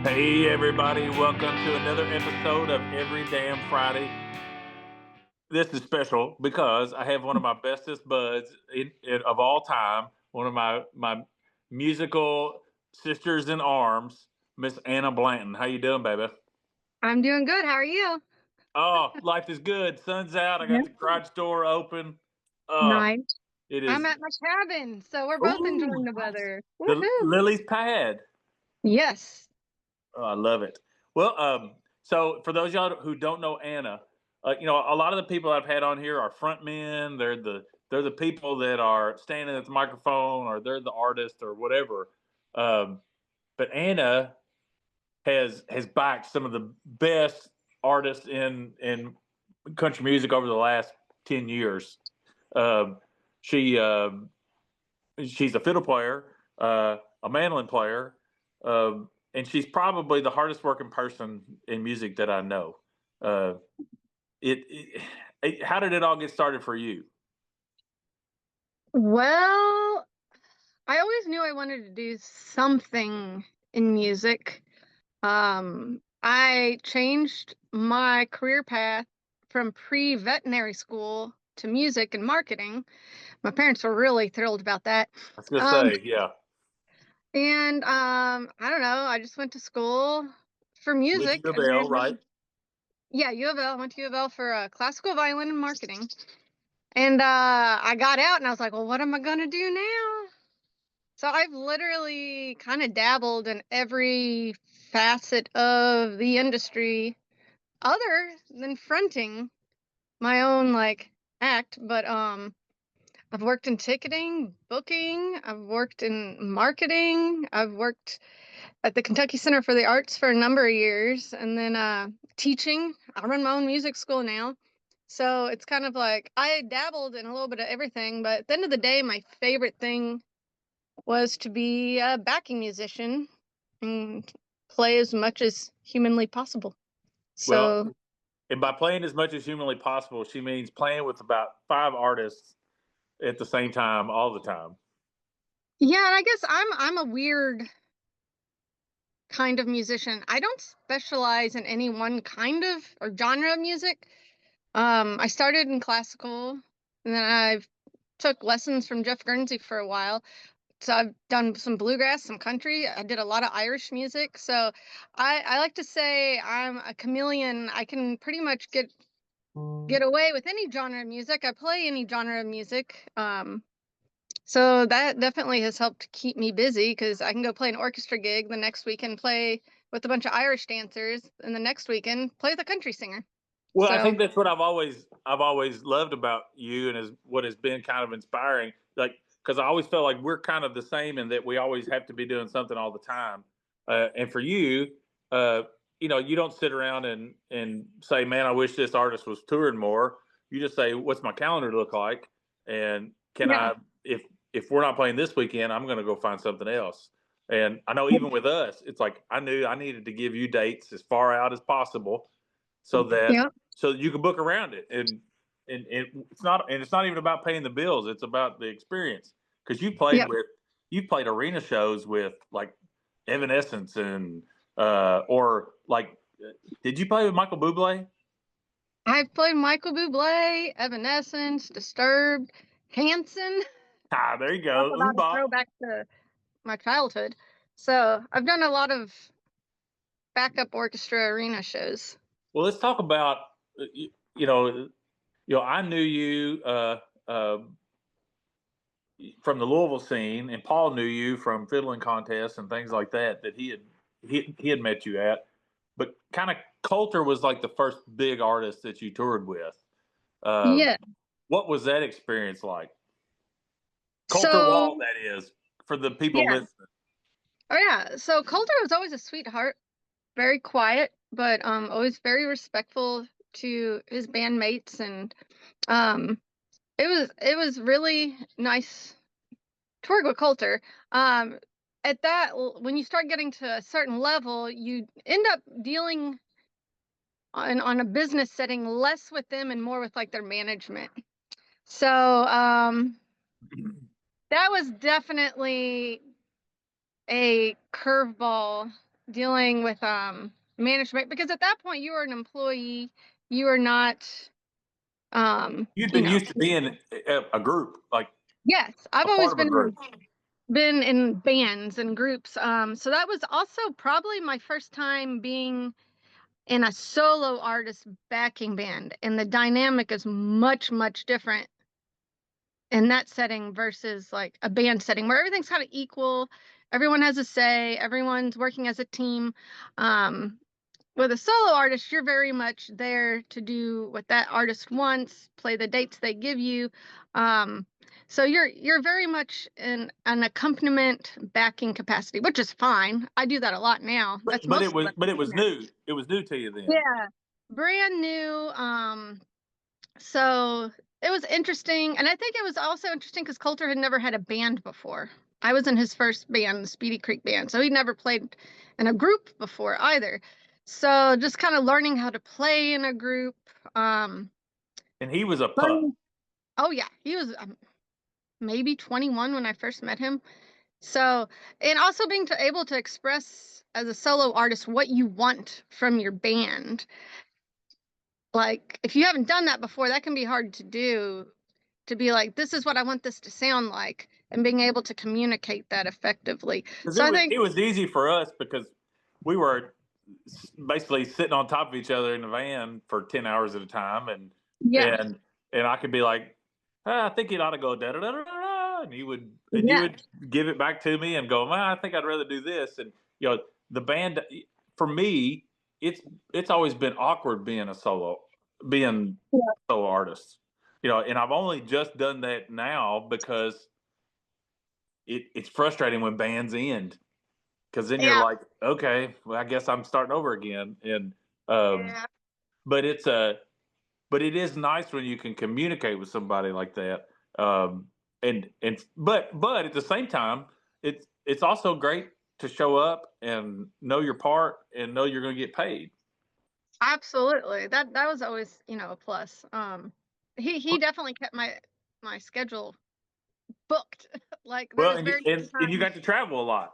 Hey, everybody, welcome to another episode of Every Damn Friday. This is special because I have one of my bestest buds of all time, one of my musical sisters in arms, Miss Anna Blanton. How you doing, baby? I'm doing good. How are you? Oh, life is good. Sun's out. I got Yep. the garage door open. Oh, Nice. it I'm is. at my cabin, so we're both Ooh, enjoying the nice. weather. The Woohoo! Lily's pad. Yes. Oh, I love it. Well, so for those y'all who don't know Anna, a lot of the people I've had on here are front men. They're the people that are standing at the microphone, or they're the artist, or whatever. Um, but Anna has backed some of the best artists in country music over the last 10 years. Um, she she's a fiddle player, a mandolin player, and she's probably the hardest working person in music that I know. Uh, how did it all get started for you? Well, I always knew I wanted to do something in music. I changed my career path from pre-veterinary school to music and marketing. My parents were really thrilled about that. I was gonna Um, say, yeah, I don't know. I just went to school for with music. you I Bell, graduated. right? Yeah, U of L. I went to U of L for classical violin and marketing. And I got out and I was like, well, what am I going to do now? So I've literally kind of dabbled in every facet of the industry other than fronting my own like act. But I've worked in ticketing, booking, I've worked in marketing, I've worked at the Kentucky Center for the Arts for a number of years, and then teaching. I run my own music school now. So it's kind of like I dabbled in a little bit of everything, but at the end of the day, my favorite thing was to be a backing musician and play as much as humanly possible. Well, So and by playing as much as humanly possible, she means playing with about five artists at the same time, all the time. yeah, and I guess I'm a weird kind of musician. I don't specialize in any one kind of or genre of music. I started in classical, and then I took lessons from Jeff Guernsey for a while. So I've done some bluegrass, some country. I did a lot of Irish music. So I like to say I'm a chameleon. I can pretty much get away with any genre of music. I play any genre of music. So that definitely has helped keep me busy because I can go play an orchestra gig the next weekend, play with a bunch of Irish dancers, and the next weekend play with a country singer. Well, I So think that's what I've always loved about you, and is what has been kind of inspiring. Like, because I always felt like we're kind of the same in that we always have to be doing something all the time. And for you, uh, you don't sit around and say, "Man, I wish this artist was touring more." You just say, "What's my calendar look like?" And can yeah, I, if we're not playing this weekend, I'm going to go find something else. And I know even with us, it's like I knew I needed to give you dates as far out as possible so that yeah, so that you can book around it. And it's not even about paying the bills. It's about the experience. Because yeah. you played arena shows with like Evanescence and or like did you play with Michael Bublé? I've played Michael Bublé, Evanescence, Disturbed, Hanson. Ah, there you Talk go. about a Ubop. throwback to my childhood. So I've done a lot of backup orchestra arena shows. Well, let's talk about you know I knew you uh, from the Louisville scene, and Paul knew you from fiddling contests and things like that that he had met you at. But kind of Colter was like the first big artist that you toured with. Um, Yeah. what was that experience like? Colter So Wall, that is, for the people yeah. listening. Oh yeah. So Colter was always a sweetheart, very quiet, but always very respectful to his bandmates, and um it was really nice to work with Coulter. Um, at that, when you start getting to a certain level, you end up dealing on a business setting less with them and more with like their management. So that was definitely a curveball dealing with management, because at that point you were an employee, you are not You'd you been know. used to being a group, like Yes, I've a part always of a group. been in bands and groups. So that was also probably my first time being in a solo artist backing band, and the dynamic is much, much different in that setting versus like a band setting where everything's kind of equal. Everyone has a say, everyone's working as a team. Um, with a solo artist, you're very much there to do what that artist wants, play the dates they give you. Um, so you're very much in an accompaniment backing capacity, which is fine. I do that a lot now. But That's mostly what but I it do was now. new. It was new to you then. Yeah, brand new. So it was interesting, and I think it was also interesting because Colter had never had a band before. I was in his first band, the Speedy Creek Band, so he'd never played in a group before either. So just kind of learning how to play in a group. Um, And he was a pup. learning- oh yeah, he was maybe 21 when I first met him. So, and also being able to express as a solo artist what you want from your band. Like if you haven't done that before, that can be hard to do, to be like, this is what I want this to sound like, and being able to communicate that effectively. Because So I think, it was easy for us because we were basically sitting on top of each other in the van for 10 hours at a time, yeah, and and I could be like, I think it ought to go da da da da da, and you yeah, would give it back to me and go, I think I'd rather do this, and the band for me, it's it's always been awkward being yeah, a solo artist, and I've only just done that now because it's frustrating when bands end because then you're yeah, like, okay, well, I guess I'm starting over again. And um, yeah. but but it is nice when you can communicate with somebody like that. But at the same time, it's also great to show up and know your part and know you're going to get paid. Absolutely. That was always, a plus. He definitely kept my schedule booked. Like there Well, was very few and you times. got to travel a lot.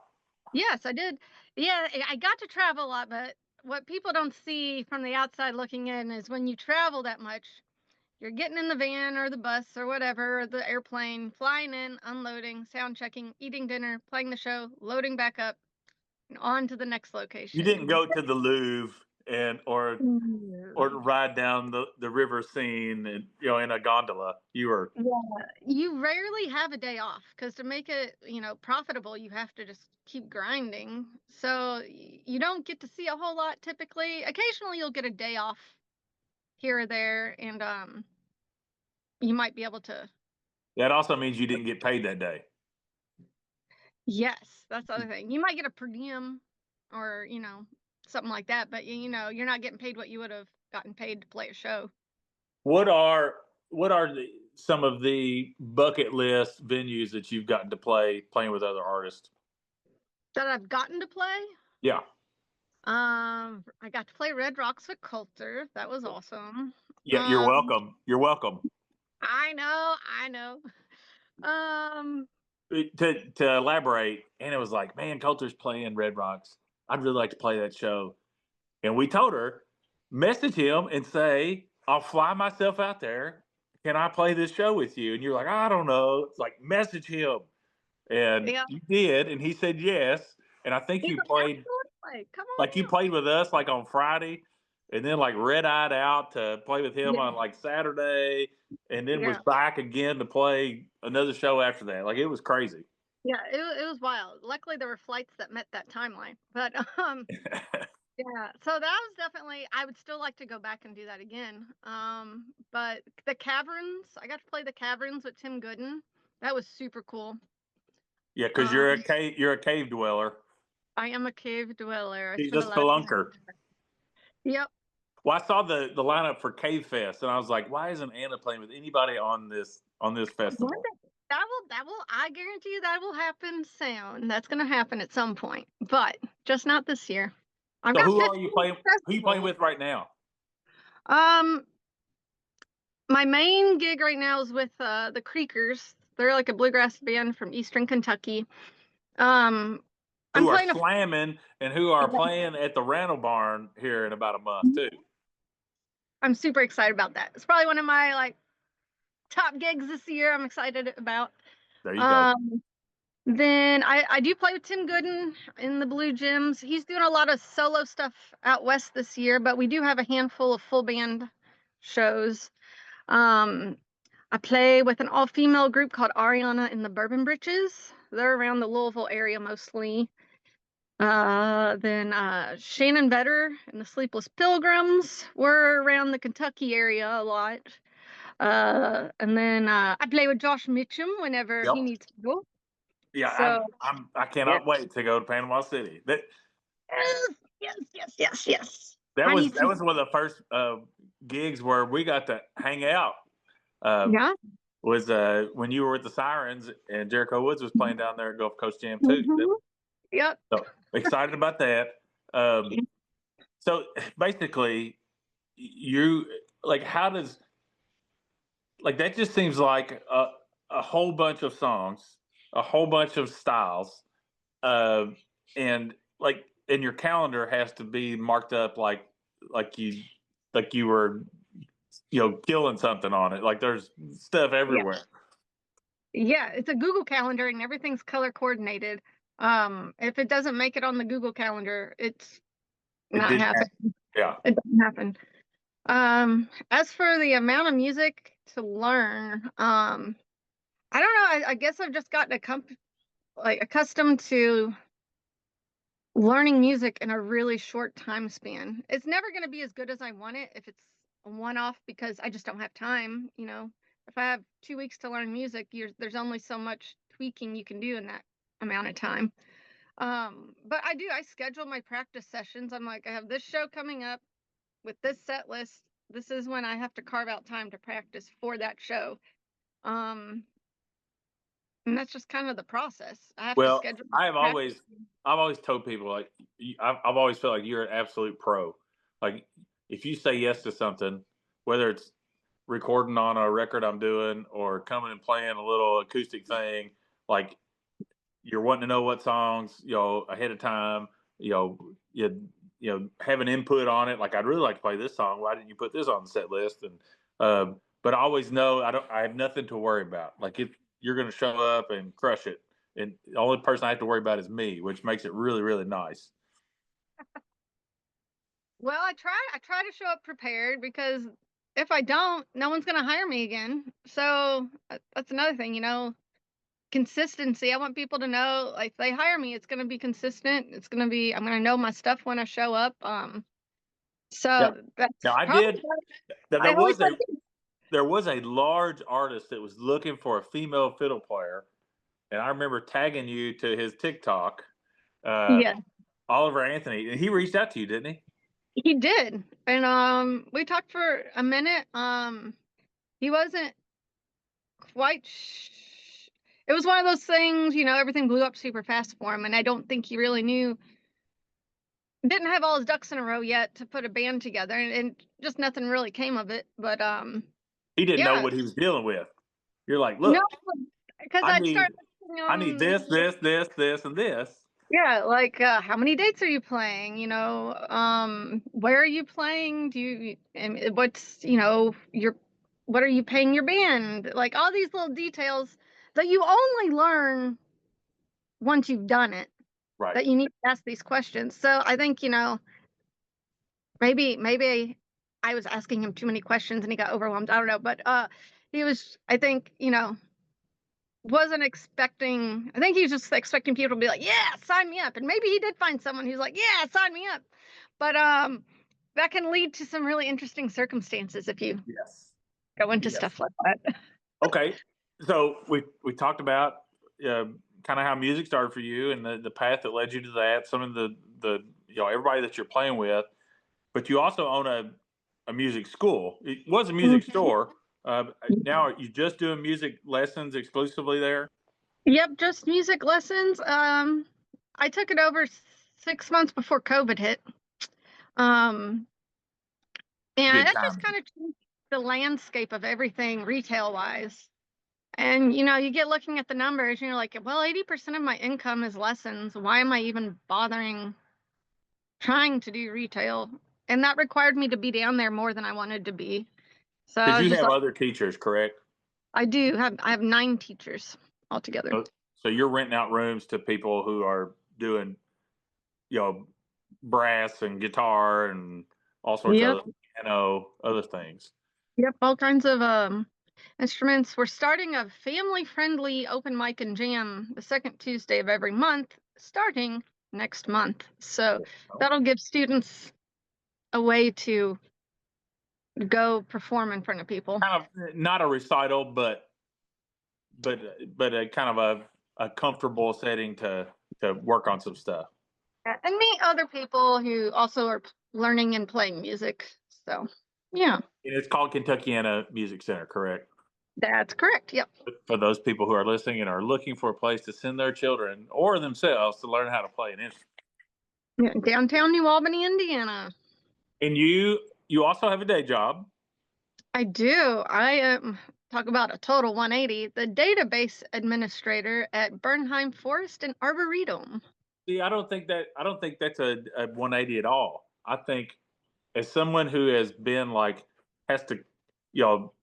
Yes, I did. Yeah, I got to travel a lot, but what people don't see from the outside looking in is when you travel that much, you're getting in the van or the bus or whatever, or the airplane, flying in, unloading, sound checking, eating dinner, playing the show, loading back up, and on to the next You didn't location. go to the Louvre and or No. ride down the river scene and in a gondola. You were Yeah. You rarely have a day off because to make it, profitable, you have to just keep grinding. So you don't get to see a whole lot typically. Occasionally you'll get a day off here or there, and you might be able to. that also means you didn't get paid that day. Yes, that's the other thing. You might get a per diem or, something like that, but you're not getting paid what you would have gotten paid to play a show. What are some of the bucket list venues that you've gotten to playing with other artists? That I've gotten to play. Yeah, I got to play Red Rocks with Coulter. That was awesome. yeah. You're Um, welcome. You're welcome. I know. Um, To elaborate, Anna was like, "Man, Coulter's playing Red Rocks. I'd really like to play that show." And we told her, message him and say, "I'll fly myself out there. Can I play this show with you?" And you're like, "I don't know." It's like message him. And yeah, you did, and he said yes. And I think he's you like, played absolutely. Come like you on out. played with us like on Friday, and then like red eyed out to play with him Yeah, on like Saturday, and then was yeah, back again to play another show after that. Like it was crazy. yeah. It was wild. Luckily, there were flights that met that timeline. But yeah. So that was definitely. I would still like to go back and do that again. But the caverns, I got to play the caverns with Tim Gooden. That was super cool. Yeah, because Um, you're a cave dweller. I am a cave dweller. I He's spend a a lot of time. spelunker. Yep. Well, I saw the lineup for Cave Fest, and I was like, why isn't Anna playing with anybody on this One festival? day, I guarantee you that will happen soon. That's going to happen at some point, but just not this year. I've So got who are 15 you playing? Who are you playing festivals. with right now? Um, my main gig right now is with the Creekers. They're like a bluegrass band from Eastern Kentucky. Um, I'm who are playing a slamming and who are playing at the Randall Barn here in about a month too. I'm super excited about that. It's probably one of my like top gigs this year. I'm excited about. There you go. Then I do play with Tim Gooden in the Blue Gems. He's doing a lot of solo stuff out west this year, but we do have a handful of full band shows. I play with an all-female group called Ariana and the Bourbon Britches. They're around the Louisville area mostly. Then Shannon Vetter and the Sleepless Pilgrims were around the Kentucky area a lot. And then I play with Josh Mitchum whenever he Yep. needs to go. Yeah, So I yeah. cannot wait to go to Panama City. Yes. That I was need some. one of the first gigs where we got to hang out. Uh, Yeah. was when you were with the Sirens and Jericho Woods was playing down there at Gulf Coast Jam too. Mhm. Yep. So excited about that. So basically, you like how does like that just seems like a whole bunch of songs, a whole bunch of styles, uh, and like and your calendar has to be marked up like you like you were killing something on it. Like there's stuff Yeah. everywhere. Yeah. It's a Google Calendar and everything's color coordinated. If it doesn't make it on the Google Calendar, it's It not didn't happen. happening. Yeah. It doesn't happen. As for the amount of music to learn, I don't know. I guess I've just gotten accustomed to learning music in a really short time span. It's never going to be as good as I want it if it's a one off because I just don't have time. If I have 2 weeks to learn music, there's only so much tweaking you can do in that amount of time. But I schedule my practice sessions. I'm like, I have this show coming up with this set list. This is when I have to carve out time to practice for that show. Um, and that's just kind of the process. I have to Well, schedule practice. I've always told people like I've always felt like you're an absolute pro. Like if you say yes to something, whether it's recording on a record I'm doing or coming and playing a little acoustic thing, like you're wanting to know what songs ahead of time. Have an input on it. Like I'd really like to play this song. Why didn't you put this on the set list? And but I always know I have nothing to worry about. Like if you're going to show up and crush it, and the only person I have to worry about is me, which makes it really really nice. Well, I try to show up prepared because if I don't, no one's going to hire me again. So that's another thing, consistency. I want people to know, like, if they hire me, it's going to be consistent. I'm going to know my stuff when I show up. Yeah. So that's Now I probably did. I always like. There was a large artist that was looking for a female fiddle player, and I remember tagging you to his TikTok, uh, Yeah, Oliver Anthony, and he reached out to you, didn't he? he did. And we talked for a minute. He wasn't quite it was one of those things, everything blew up super fast for him, and I don't think he really didn't have all his ducks in a row yet to put a band together, and just nothing really came of it. But He didn't know yeah, what he was dealing with. You're like, no, look, because I I'd need start asking I need him, this, and this. yeah, like how many dates are you playing? Where are you playing? And what's your what are you paying your band? Like all these little details that you only learn once you've done it. Right. That you need to ask these questions. So I think maybe I was asking him too many questions and he got overwhelmed. I don't know, but he was. I think wasn't expecting. I think he was just expecting people to be like, "Yeah, sign me up." And maybe he did find someone who's like, "Yeah, sign me up." But that can lead to some really interesting circumstances if you Yes. go into Yes. stuff like that. Okay. So we talked about kind of how music started for you and the path that led you to that. Some of the everybody that you're playing with, but you also own a music school. It was a music store. Now are you just doing music lessons exclusively there? Yep, just music lessons. I took it over 6 months before COVID hit. Um, and Big that just time. kind of changed the landscape of everything retail wise. And you get looking at the numbers and you're like, well, 80% of my income is lessons. Why am I even bothering trying to do retail? And that required me to be down there more than I wanted to be. So I Because was you just have like, other teachers, correct? I have 9 teachers altogether. So you're renting out rooms to people who are doing, you know, brass and guitar and all sorts Yep. of other things. Yep. All kinds of instruments. We're starting a family friendly open mic and jam the second Tuesday of every month, starting next month. So that'll give students a way to go perform in front of people. Kind of not a recital, but a kind of a comfortable setting to work on some stuff. Yeah, and meet other people who also are learning and playing music. So, yeah, And it's called Kentuckiana Music Center, correct? that's correct. Yep. For those people who are listening and are looking for a place to send their children or themselves to learn how to play an instrument. Yeah, downtown New Albany, Indiana. And you also have a day job. I do. I talk about a total 180. The database administrator at Bernheim Forest and Arboretum. See, I don't think that's a 180 at all. I think as someone who has been like has to, you know,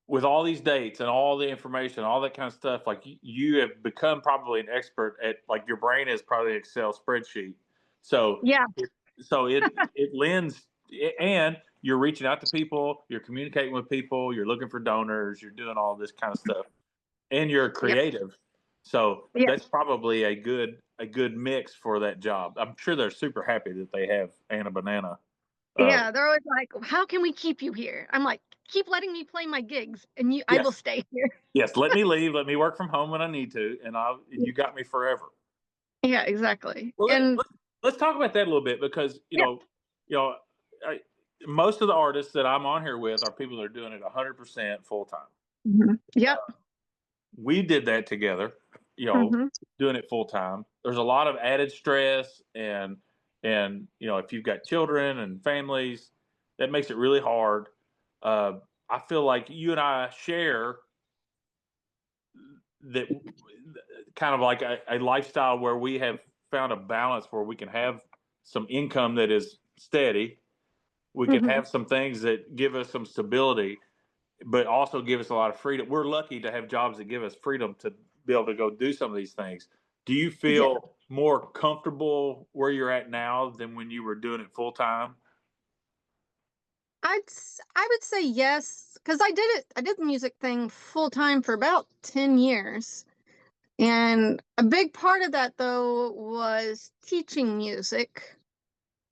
with all these dates and all the information, all that kind of stuff, like you have become probably an expert at, like, your brain is probably an Excel spreadsheet. So Yeah, it lends, and you're reaching out to people, you're communicating with people, you're looking for donors, you're doing all this kind of stuff, and you're yep, creative. So yeah, that's probably a good mix for that job. I'm sure they're super happy that they have Anna Banana. Uh, yeah. They're always like, "How can we keep you here?" I'm like, "Keep letting me play my gigs, and I will yes, stay here." yes. Let me leave. Let me work from home when I need to, and you got me forever. Yeah, exactly. Well, And let's talk about that a little bit because yeah, you know, I, most of the artists that I'm on here with are people that are doing it 100% full time. yep, We did that together, you know, hmm doing it full time. There's a lot of added stress, and if you've got children and families, that makes it really hard. I feel like you and I share that, kind of like a lifestyle where we have found a balance where we can have some income that is steady. We can hmm have some things that give us some stability, but also give us a lot of freedom. We're lucky to have jobs that give us freedom to be able to go do some of these things. Do you yeah. feel more comfortable where you're at now than when you were doing it full time? I would say yes because I did the music thing full time for about 10 years. And a big part of that though was teaching music.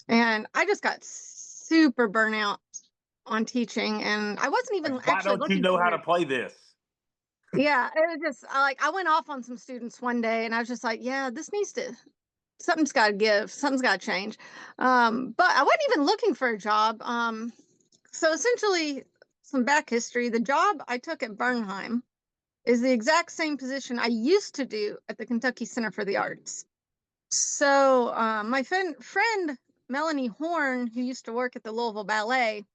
And I just got super burnout on teaching and I wasn't Like, even why actually don't you looking know how for to it. play this? Yeah, it was just like I went off on some students one day and I was just like, yeah, this needs to something's got to give, something's got to change. But I wasn't even looking for a job. So essentially, some back history. The job I took at Bernheim is the exact same position I used to do at the Kentucky Center for the Arts. So my friend Melanie Horn, who used to work at the Louisville Ballet,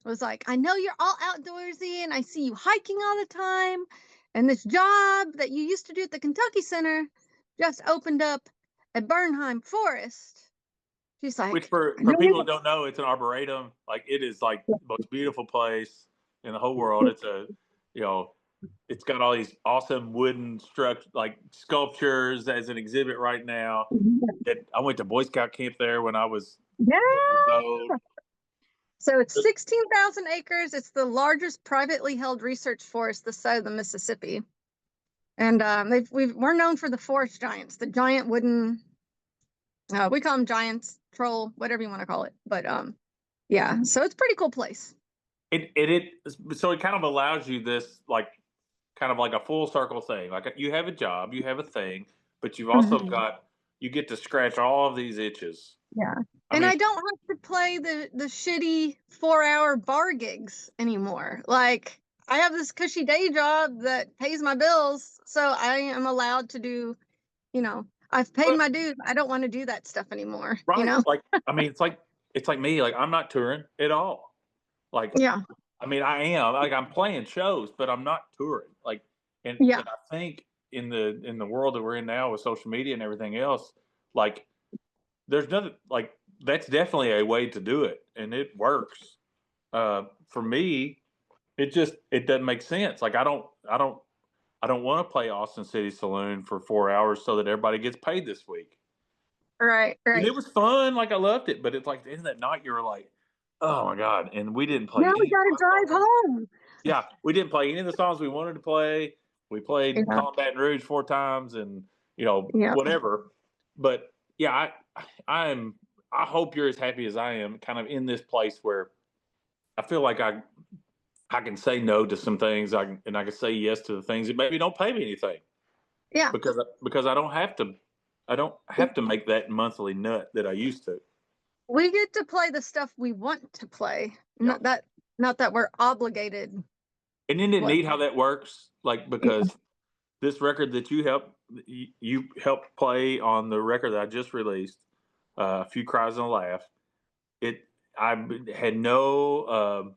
was like, I know you're all outdoorsy and I see you hiking all the time. And this job that you used to do at the Kentucky Center just opened up at Bernheim Forest. She's Which, like, for I know people who you. don't know, it's an arboretum. Like, it is like the most beautiful place in the whole world. You know, it's got all these awesome wooden structures, like sculptures, as an exhibit right now. I went to Boy Scout camp there when I was years Yeah. old. So it's 16,000 acres. It's the largest privately held research forest this side of the Mississippi. And we're known for the forest giants, the giant wooden, we call them giants, troll, whatever you want to call it. But yeah, so it's a pretty cool place. So it kind of allows you this, like, kind of like a full circle thing. Like, you have a job, you have a thing, but you've also Mhm. you get to scratch all of these itches. Yeah. I And mean, I don't have to play the shitty 4-hour bar gigs anymore. Like I have this cushy day job that pays my bills, so I am allowed to do, I've paid well, my dues. I don't want to do that stuff anymore. right? Like, I mean, it's like me. Like, I'm not touring at all. Like, Yeah. I mean, I am like I'm playing shows, but I'm not touring. Like, Yeah. and I think in the world that we're in now with social media and everything else, like there's nothing like that's definitely a way to do it, and it works. For me, it doesn't make sense. Like I don't want to play Austin City Saloon for 4 hours so that everybody gets paid this week. Right, And right. it was fun, like I loved it, but it's like in that night you were like, oh my god, and we didn't play Now we any of gotta our drive songs. home. Yeah, we didn't play any of the songs we wanted to play. We played Yeah, Call Baton Rouge 4 times, and yeah. whatever. But yeah, I'm. I hope you're as happy as I am, kind of in this place where I feel like I can say no to some things, and I can say yes to the things that maybe don't pay me anything Yeah. because I don't have to make that monthly nut that I used to. We get to play the stuff we want to play. Yeah. Not that we're obligated. And isn't it What? neat how that works? Like Yeah. because this record that you helped play on the record that I just released, a few cries and a laugh. It I had no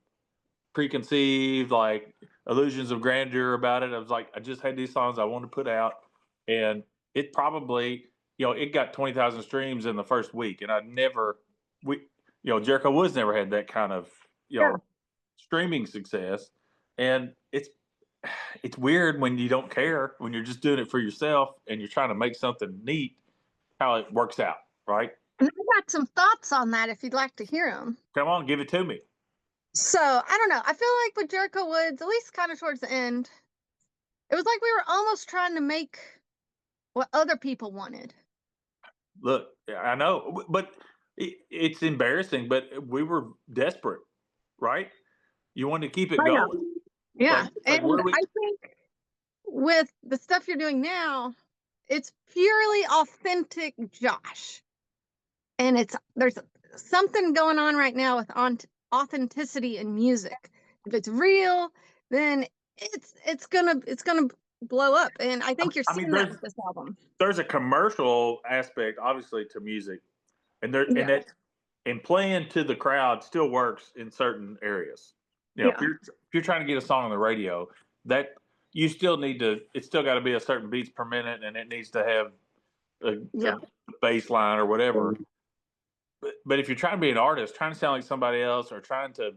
preconceived like illusions of grandeur about it. I was like, I just had these songs I wanted to put out, and it probably it got 20,000 streams in the first week, and I never we Jericho Woods never had that kind of Yeah. streaming success, and it's weird when you don't care when you're just doing it for yourself and you're trying to make something neat how it works out, right? And I got some thoughts on that if you'd like to hear them. Come on, give it to me. So I don't know. I feel like with Jericho Woods, at least kind of towards the end, it was like we were almost trying to make what other people wanted. Look, I know, but it's embarrassing, but we were desperate, right? You wanted to keep it I know. going. Yeah. Like where And do we I think with the stuff you're doing now, it's purely authentic Josh. And there's something going on right now with authenticity in music. If it's real, then it's gonna blow up. And I think you're I mean seeing that with this album. there's a commercial aspect obviously to music, and Yeah. and playing to the crowd still works in certain areas. If Yeah. you're trying to get a song on the radio, that you still need to. It's still got to be a certain beats per minute, and it needs to have a Yeah. bass line or whatever. But if you're trying to be an artist, trying to sound like somebody else, or trying to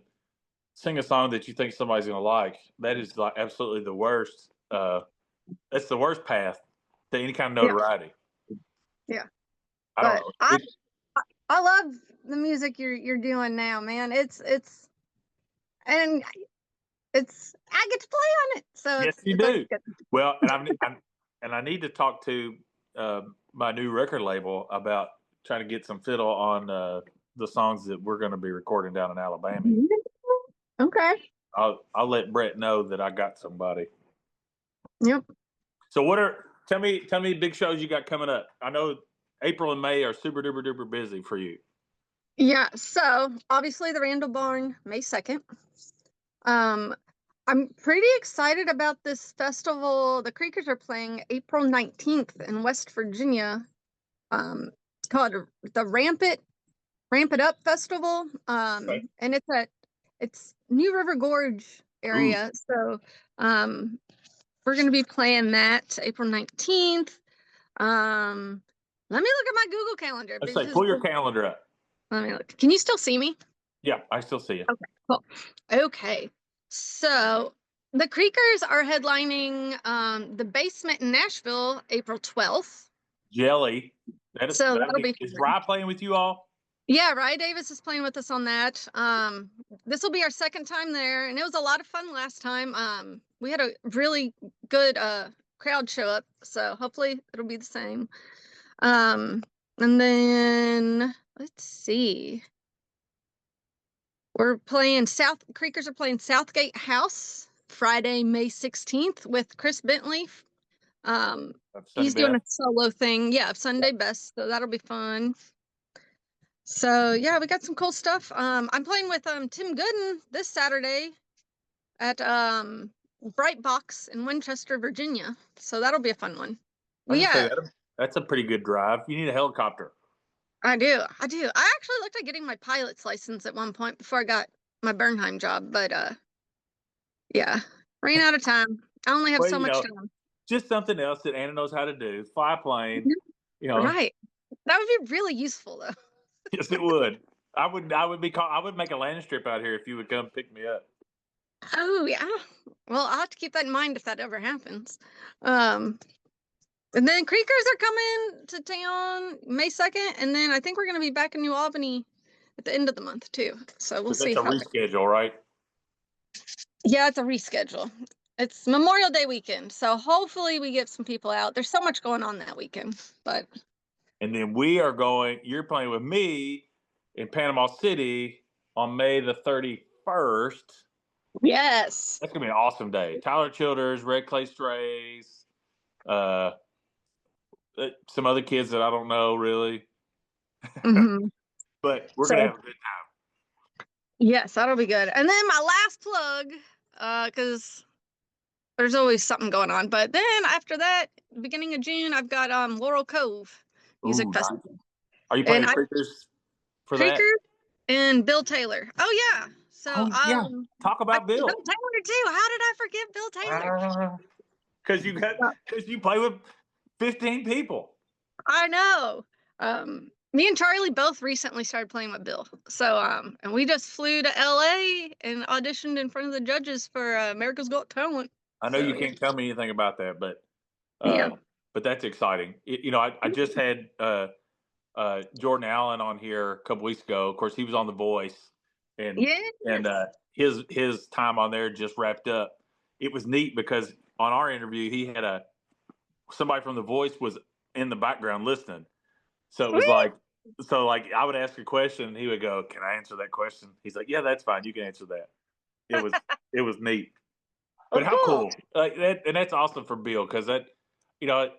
sing a song that you think somebody's going to like, that is like absolutely the worst. That's the worst path to any kind of Yeah. notoriety. Yeah. I don't But know. I love the music you're doing now, man. And it's I get to play on it. So Yes, you it's always do. good. Well, and I need to talk to my new record label about trying to get some fiddle on the songs that we're going to be recording down in Alabama. Okay. I'll let Brett know that I got somebody. Yep. So tell me big shows you got coming up. I know April and May are super duper duper busy for you. Yeah. So obviously the Randall Barn, May 2nd. I'm pretty excited about this festival. The Creekers are playing April 19th in West Virginia. It's called the Ramp It Up Festival. Okay. And it's New River Gorge Ooh, area. So we're gonna be playing that April 19th. Let me look at my Google Calendar. let's say pull your calendar up. Let me look. Can you still see me? Yeah, I still see it. Okay, cool. Okay. So the Creekers are headlining the Basement in Nashville April 12th. Jelly. So that'll be Is fun. Rye playing with you all? Yeah, Rye Davis is playing with us on that. This will be our second time there, and it was a lot of fun last time. We had a really good crowd show up, so hopefully it'll be the same. And then let's see. Creekers are playing Southgate House Friday, May 16th with Chris Bentley. He's doing a solo thing. Yeah, Sunday Best, so that'll be fun. So yeah, we got some cool stuff. I'm playing with Tim Gooden this Saturday at Bright Box in Winchester, Virginia. So that'll be a fun one. I was Yeah, say that's a pretty good drive. You need a helicopter. I do. I actually looked at getting my pilot's license at one point before I got my Bernheim job, but Yeah. Ran out of time. I only have Well, so much time. just something else that Anna knows how to do. Fly a plane. Mhm. You know, Right. That would be really useful though. yes, it would. I would make a landing strip out here if you would come pick me up. Oh yeah. Well, I'll have to keep that in mind if that ever happens. Um, and then Creekers are coming to town May 2nd, and then I think we're gonna be back in New Albany at the end of the month too. So we'll But see that's a how that. reschedule, right? Yeah, it's a reschedule. It's Memorial Day weekend, so hopefully we get some people out. There's so much going on that weekend, but And then you're playing with me in Panama City on May the 31st. yes. That's gonna be an awesome day. Tyler Childers, Red Clay Strays, uh, some other kids that I don't know really, Hmm. but we're So gonna have a good yes, that'll be good. And then my last plug, because there's always something going on. But then after that, beginning of June, I've got Laurel Cove time. Music Ooh, nice. Festival, Are you and playing I Creekers for that? Creeker and Bill Taylor. Oh yeah, so Oh yeah. Talk I, about Bill Bill. Taylor too. How did I forget Bill Taylor? Because you play with 15 people. I know. Me and Charlie both recently started playing with Bill. So and we just flew to LA and auditioned in front of the judges for America's Got Talent. I know So you yeah. can't tell me anything about that, Yeah. but that's exciting. I just had Jordan Allen on here a couple weeks ago. Of course, he was on The Voice, and and Yes. his time on there just wrapped up. It was neat because on our interview, he had somebody from The Voice was in the background listening. So it was Sweet. like I would ask a question, and he would go, "Can I answer that question?" He's like, "Yeah, that's fine. You can answer that." It was it was neat. Oh, But how cool. cool! Like that, and that's awesome for Bill because you know,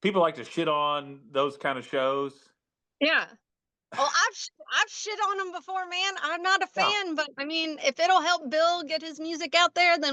people like to shit on those kind of shows. Yeah. Oh, I've shit on him before, man. I'm not a Yeah. fan, but I mean, if it'll help Bill get his music out there, then